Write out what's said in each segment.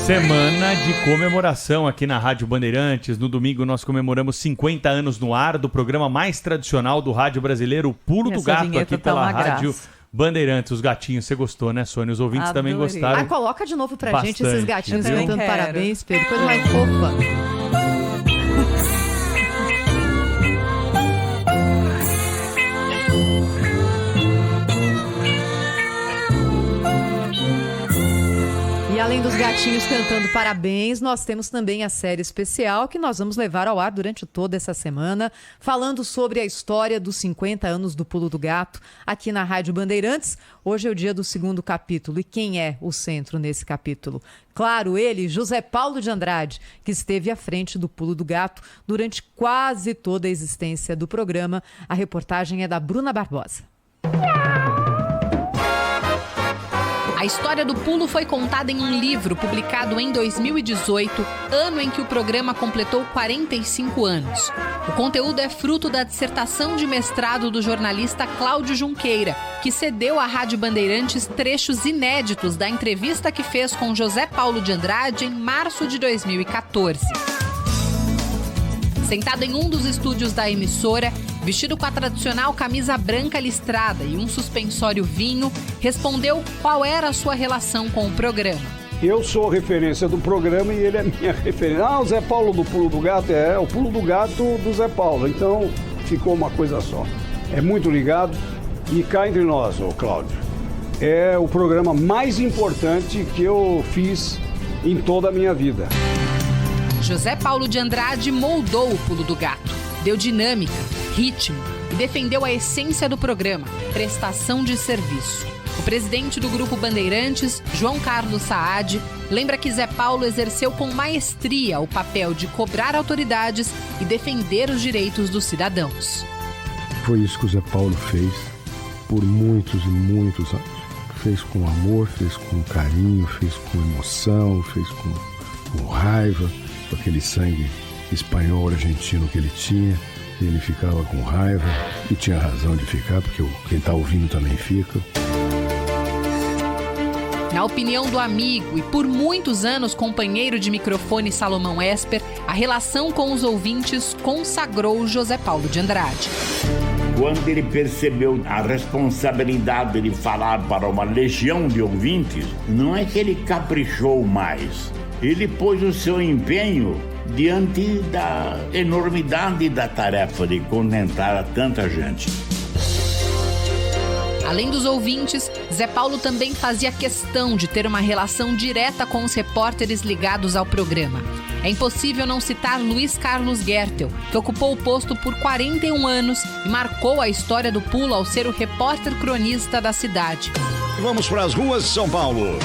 Semana de comemoração aqui na Rádio Bandeirantes. No domingo nós comemoramos 50 anos no ar do programa mais tradicional do rádio brasileiro, o Pulo do Gato, aqui pela Rádio Bandeirantes. Os gatinhos, você gostou, né, Sônia? Os ouvintes também gostaram. Coloca de novo pra bastante, gente esses gatinhos cantando parabéns, Pedro. Coisa mais fofa. E além dos gatinhos cantando parabéns, nós temos também a série especial que nós vamos levar ao ar durante toda essa semana, falando sobre a história dos 50 anos do Pulo do Gato aqui na Rádio Bandeirantes. Hoje é o dia do segundo capítulo. E quem é o centro nesse capítulo? Claro, ele, José Paulo de Andrade, que esteve à frente do Pulo do Gato durante quase toda a existência do programa. A reportagem é da Bruna Barbosa. A história do pulo foi contada em um livro publicado em 2018, ano em que o programa completou 45 anos. O conteúdo é fruto da dissertação de mestrado do jornalista Cláudio Junqueira, que cedeu à Rádio Bandeirantes trechos inéditos da entrevista que fez com José Paulo de Andrade em março de 2014. Sentado em um dos estúdios da emissora, vestido com a tradicional camisa branca listrada e um suspensório vinho, respondeu qual era a sua relação com o programa. Eu sou referência do programa e ele é minha referência. O Zé Paulo do Pulo do Gato é o Pulo do Gato do Zé Paulo. Então ficou uma coisa só. É muito ligado. E cá entre nós, Cláudio, é o programa mais importante que eu fiz em toda a minha vida. José Paulo de Andrade moldou o Pulo do Gato, deu dinâmica, ritmo e defendeu a essência do programa, prestação de serviço. O presidente do Grupo Bandeirantes, João Carlos Saad, lembra que Zé Paulo exerceu com maestria o papel de cobrar autoridades e defender os direitos dos cidadãos. Foi isso que o Zé Paulo fez por muitos e muitos anos. Fez com amor, fez com carinho, fez com emoção, fez com raiva. Aquele sangue espanhol argentino que ele tinha, ele ficava com raiva e tinha razão de ficar, porque quem está ouvindo também fica. Na opinião do amigo e por muitos anos companheiro de microfone Salomão Esper, a relação com os ouvintes consagrou José Paulo de Andrade. Quando ele percebeu a responsabilidade de falar para uma legião de ouvintes, não é que ele caprichou mais. Ele pôs o seu empenho diante da enormidade da tarefa de contentar a tanta gente. Além dos ouvintes, Zé Paulo também fazia questão de ter uma relação direta com os repórteres ligados ao programa. É impossível não citar Luiz Carlos Gertel, que ocupou o posto por 41 anos e marcou a história do pulo ao ser o repórter cronista da cidade. Vamos para as ruas de São Paulo.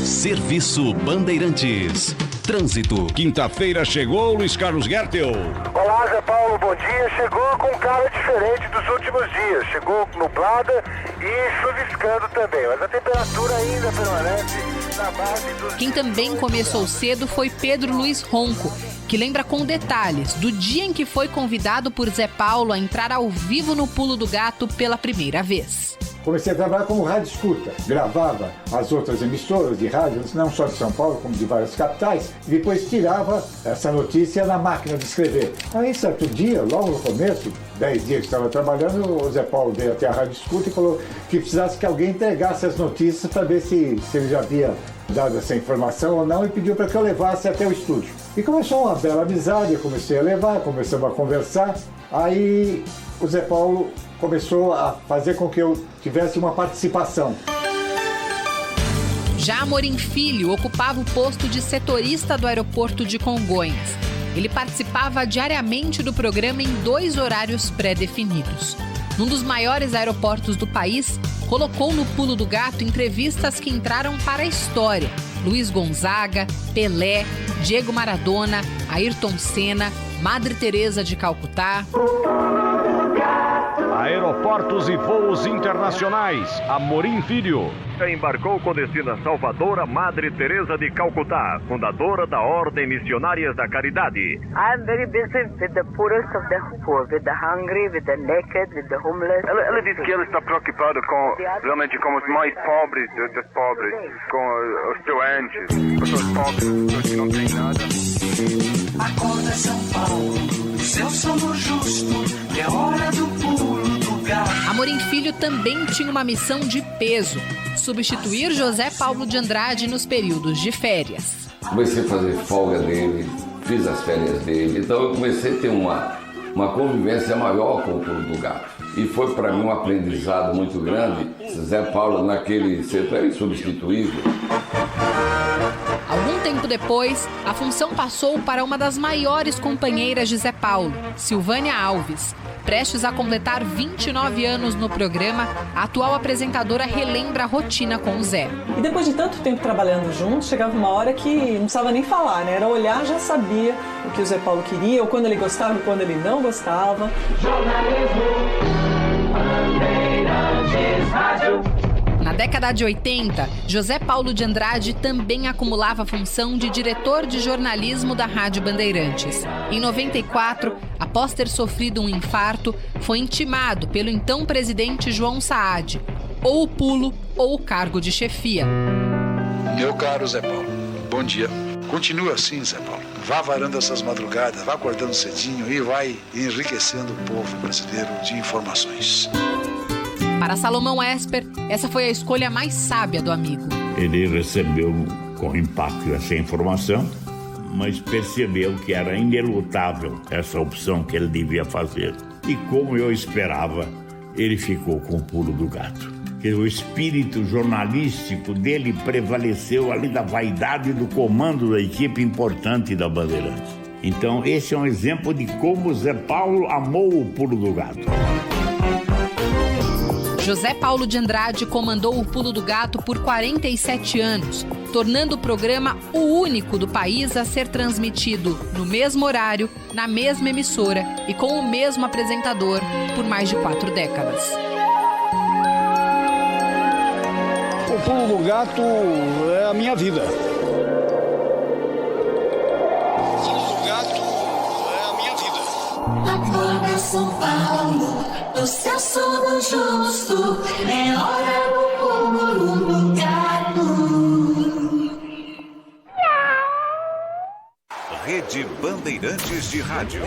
Serviço Bandeirantes. Trânsito. Quinta-feira chegou Luiz Carlos Gertel. Olá, Zé Paulo, bom dia. Chegou com cara diferente dos últimos dias. Chegou nublada e chuviscando também, mas a temperatura ainda permanece na base dos... Quem também começou cedo foi Pedro Luiz Ronco, que lembra com detalhes do dia em que foi convidado por Zé Paulo a entrar ao vivo no Pulo do Gato pela primeira vez. Comecei a trabalhar como rádio escuta, gravava as outras emissoras de rádio, não só de São Paulo, como de várias capitais, e depois tirava essa notícia na máquina de escrever. Aí, certo dia, logo no começo, 10 dias que estava trabalhando, o Zé Paulo veio até a rádio escuta e falou que precisasse que alguém entregasse as notícias para ver se ele já havia dado essa informação ou não, e pediu para que eu levasse até o estúdio. E começou uma bela amizade, eu comecei a levar, começamos a conversar, aí o Zé Paulo começou a fazer com que eu tivesse uma participação. Já Amorim Filho ocupava o posto de setorista do aeroporto de Congonhas. Ele participava diariamente do programa em 2 horários pré-definidos. Num dos maiores aeroportos do país, colocou no Pulo do Gato entrevistas que entraram para a história. Luiz Gonzaga, Pelé, Diego Maradona, Ayrton Senna, Madre Teresa de Calcutá. Aeroportos e voos internacionais. Amorim Filho. Embarcou com destino a Salvador a Madre Teresa de Calcutá, fundadora da Ordem Missionárias da Caridade. I'm very busy with the poorest of the poor, with the hungry, with the naked, with the homeless. Ela diz que ela está preocupada realmente com os mais pobres dos pobres, com os doentes, pessoas pobres, pessoas que não têm nada. Acorda São Paulo, seu sono justo, é hora do pulo do gato. Amorim Filho também tinha uma missão de peso: substituir José Paulo de Andrade nos períodos de férias. Comecei a fazer folga dele, fiz as férias dele, então eu comecei a ter uma convivência maior com o Pulo do Gato. E foi para mim um aprendizado muito grande. Zé Paulo naquele setor era insubstituível. Algum tempo depois, a função passou para uma das maiores companheiras de Zé Paulo, Silvânia Alves. Prestes a completar 29 anos no programa, a atual apresentadora relembra a rotina com o Zé. E depois de tanto tempo trabalhando juntos, chegava uma hora que não precisava nem falar, né? Era olhar, já sabia o que o Zé Paulo queria, ou quando ele gostava e quando ele não gostava. Na década de 80, José Paulo de Andrade também acumulava a função de diretor de jornalismo da Rádio Bandeirantes. Em 94, após ter sofrido um infarto, foi intimado pelo então presidente João Saad: ou o pulo ou o cargo de chefia. Meu caro Zé Paulo, bom dia. Continua assim, Zé Paulo. Vá varando essas madrugadas, vá acordando cedinho e vai enriquecendo o povo brasileiro de informações. Para Salomão Esper, essa foi a escolha mais sábia do amigo. Ele recebeu com impacto essa informação, mas percebeu que era inelutável essa opção que ele devia fazer. E como eu esperava, ele ficou com o Pulo do Gato. Porque o espírito jornalístico dele prevaleceu ali da vaidade do comando da equipe importante da Bandeirantes. Então esse é um exemplo de como Zé Paulo amou o Pulo do Gato. José Paulo de Andrade comandou o Pulo do Gato por 47 anos, tornando o programa o único do país a ser transmitido no mesmo horário, na mesma emissora e com o mesmo apresentador por mais de 4 décadas. O Pulo do Gato é a minha vida. O Pulo do Gato é a minha vida. Acorda São Paulo, o seu sono justo, é hora do pulo do gato. Rede Bandeirantes de Rádio.